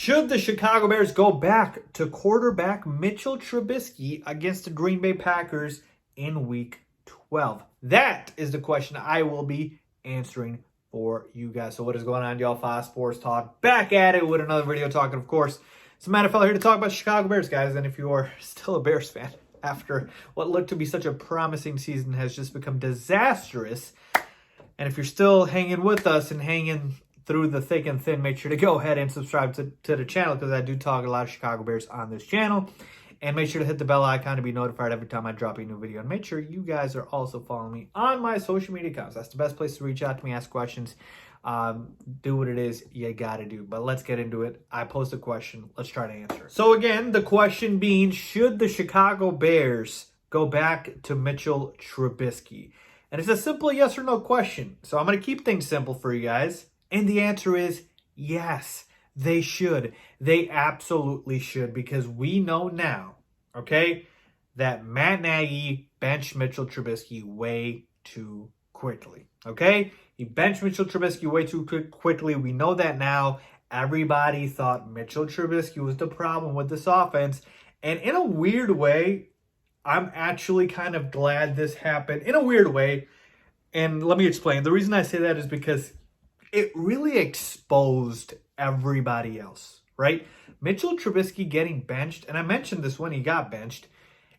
Should the Chicago Bears go back to quarterback Mitchell Trubisky against the Green Bay Packers in Week 12? That is the question I will be answering for you guys. So what is going on, y'all? Faiz Sports Talk back at it with another video talking, of course, some NFL here to talk about Chicago Bears, guys. And if you are still a Bears fan after what looked to be such a promising season has just become disastrous, and if you're still hanging with us and hanging through the thick and thin, make sure to go ahead and subscribe to the channel, because I do talk a lot of Chicago Bears on this channel. And make sure to hit the bell icon to be notified every time I drop a new video. And make sure you guys are also following me on my social media accounts. That's the best place to reach out to me, ask questions, do what it is you got to do. But let's get into it. I posed a question. Let's try to answer it. So again, the question being, should the Chicago Bears go back to Mitchell Trubisky? And it's a simple yes or no question. So I'm going to keep things simple for you guys. And the answer is yes, they should. They absolutely should, because we know now, okay, that Matt Nagy benched Mitchell Trubisky way too quickly, okay? He benched Mitchell Trubisky way too quickly. We know that now. Everybody thought Mitchell Trubisky was the problem with this offense. And in a weird way, I'm actually kind of glad this happened. In a weird way. And let me explain. The reason I say that is because it really exposed everybody else, right? Mitchell Trubisky getting benched, and I mentioned this when he got benched,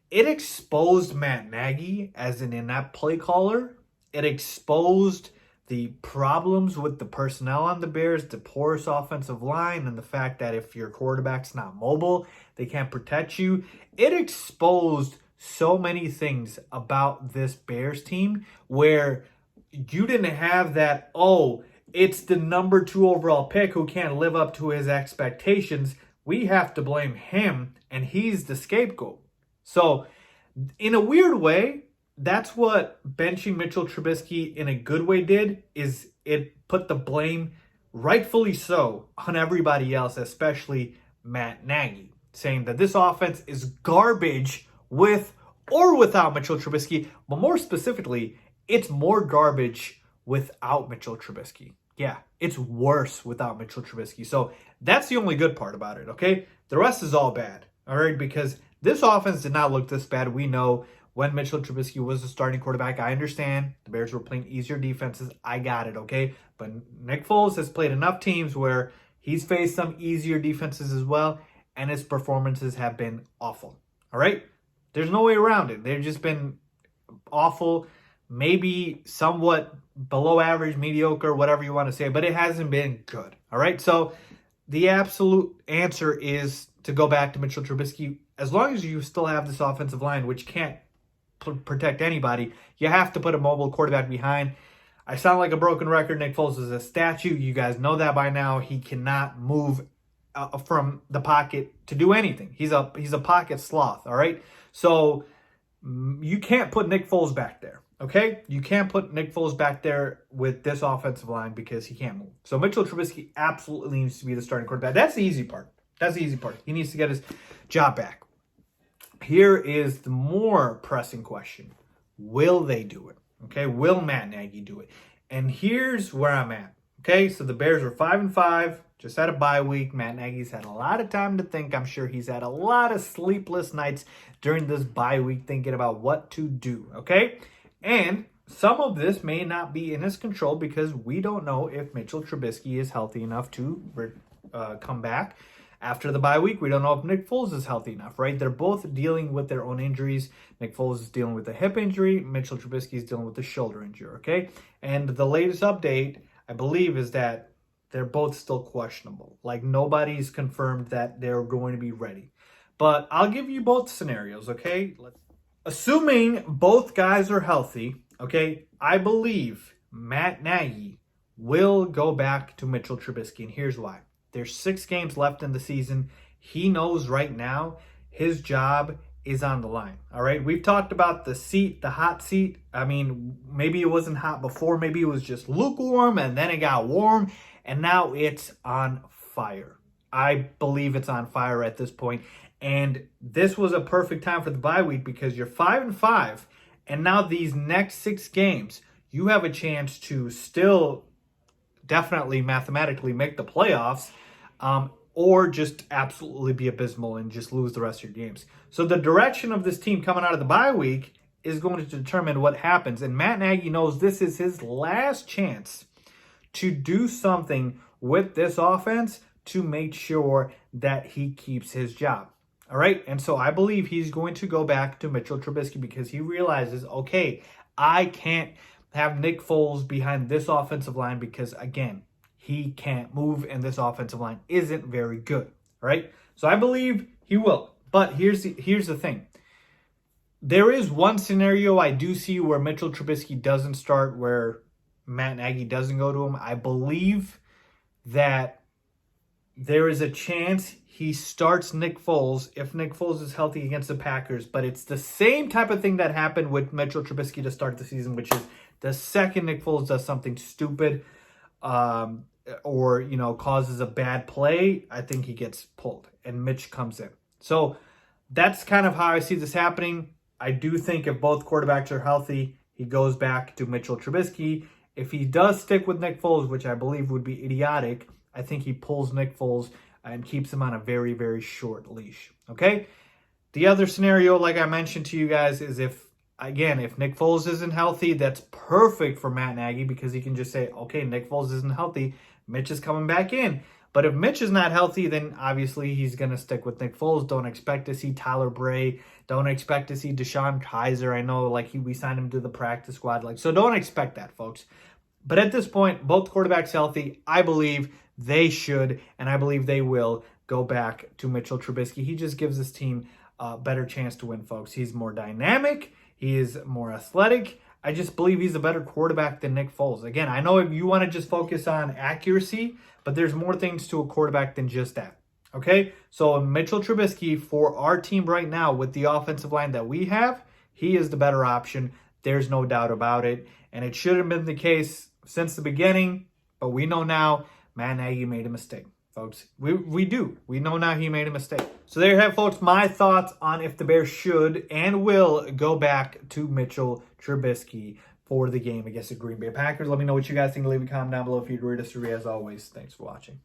it exposed Matt Nagy as an inept play caller. It exposed the problems with the personnel on the Bears, the porous offensive line, and the fact that if your quarterback's not mobile, they can't protect you. It exposed so many things about this Bears team where you didn't have that, oh, it's the number 2 overall pick who can't live up to his expectations. We have to blame him, and he's the scapegoat. So, in a weird way, that's what benching Mitchell Trubisky in a good way did, is it put the blame, rightfully so, on everybody else, especially Matt Nagy, saying that this offense is garbage with or without Mitchell Trubisky, but more specifically, it's more garbage without Mitchell Trubisky. Yeah, it's worse without Mitchell Trubisky. So that's the only good part about it, okay? The rest is all bad, all right? Because this offense did not look this bad. We know when Mitchell Trubisky was the starting quarterback. I understand the Bears were playing easier defenses. I got it, okay? But Nick Foles has played enough teams where he's faced some easier defenses as well, and his performances have been awful, all right? There's no way around it. They've just been awful, maybe somewhat below average, mediocre, whatever you want to say, but it hasn't been good, all right? So the absolute answer is to go back to Mitchell Trubisky. As long as you still have this offensive line, which can't protect anybody, you have to put a mobile quarterback behind. I sound like a broken record. Nick Foles is a statue. You guys know that by now. He cannot move from the pocket to do anything. He's a pocket sloth, all right? So you can't put Nick Foles back there. Okay? You can't put Nick Foles back there with this offensive line because he can't move. So Mitchell Trubisky absolutely needs to be the starting quarterback. That's the easy part. That's the easy part. He needs to get his job back. Here is the more pressing question. Will they do it? Okay? Will Matt Nagy do it? And here's where I'm at. Okay? So the Bears are 5-5. Just had a bye week. Matt Nagy's had a lot of time to think. I'm sure he's had a lot of sleepless nights during this bye week thinking about what to do. Okay? And some of this may not be in his control because we don't know if Mitchell Trubisky is healthy enough to come back after the bye week. We don't know if Nick Foles is healthy enough, right? They're both dealing with their own injuries. Nick Foles is dealing with a hip injury. Mitchell Trubisky is dealing with a shoulder injury, okay? And the latest update, I believe, is that they're both still questionable. Like, nobody's confirmed that they're going to be ready. But I'll give you both scenarios, okay? Assuming both guys are healthy, okay, I believe Matt Nagy will go back to Mitchell Trubisky, and here's why. There's 6 games left in the season. He knows right now his job is on the line, all right? We've talked about the hot seat. I mean, maybe it wasn't hot before. Maybe it was just lukewarm, and then it got warm, and now it's on fire. I believe it's on fire at this point. And this was a perfect time for the bye week because you're 5-5, and now these next 6 games, you have a chance to still definitely mathematically make the playoffs. or just absolutely be abysmal and just lose the rest of your games. So the direction of this team coming out of the bye week is going to determine what happens. And Matt Nagy knows this is his last chance to do something with this offense to make sure that he keeps his job. All right. And so I believe he's going to go back to Mitchell Trubisky because he realizes, okay, I can't have Nick Foles behind this offensive line because, again, he can't move and this offensive line isn't very good. All right. So I believe he will. But here's the thing. There is one scenario I do see where Mitchell Trubisky doesn't start, where Matt Nagy doesn't go to him. I believe that there is a chance he starts Nick Foles if Nick Foles is healthy against the Packers. But it's the same type of thing that happened with Mitchell Trubisky to start the season, which is the second Nick Foles does something stupid or, causes a bad play, I think he gets pulled and Mitch comes in. So that's kind of how I see this happening. I do think if both quarterbacks are healthy, he goes back to Mitchell Trubisky. If he does stick with Nick Foles, which I believe would be idiotic, I think he pulls Nick Foles and keeps him on a very, very short leash. Okay? The other scenario, like I mentioned to you guys, is if Nick Foles isn't healthy, that's perfect for Matt Nagy because he can just say, okay, Nick Foles isn't healthy. Mitch is coming back in. But if Mitch is not healthy, then obviously he's going to stick with Nick Foles. Don't expect to see Tyler Bray. Don't expect to see Deshaun Kaiser. I know we signed him to the practice squad. So don't expect that, folks. But at this point, both quarterbacks healthy. I believe they should, and I believe they will go back to Mitchell Trubisky. He just gives this team a better chance to win, folks. He's more dynamic. He is more athletic. I just believe he's a better quarterback than Nick Foles. Again, I know if you want to just focus on accuracy, but there's more things to a quarterback than just that. Okay? So Mitchell Trubisky, for our team right now with the offensive line that we have, he is the better option. There's no doubt about it. And it should have been the case since the beginning, but we know now Matt Nagy made a mistake, folks. We do. We know now he made a mistake. So there you have, folks, my thoughts on if the Bears should and will go back to Mitchell Trubisky for the game against the Green Bay Packers. Let me know what you guys think. Leave a comment down below if you'd read us. As always, thanks for watching.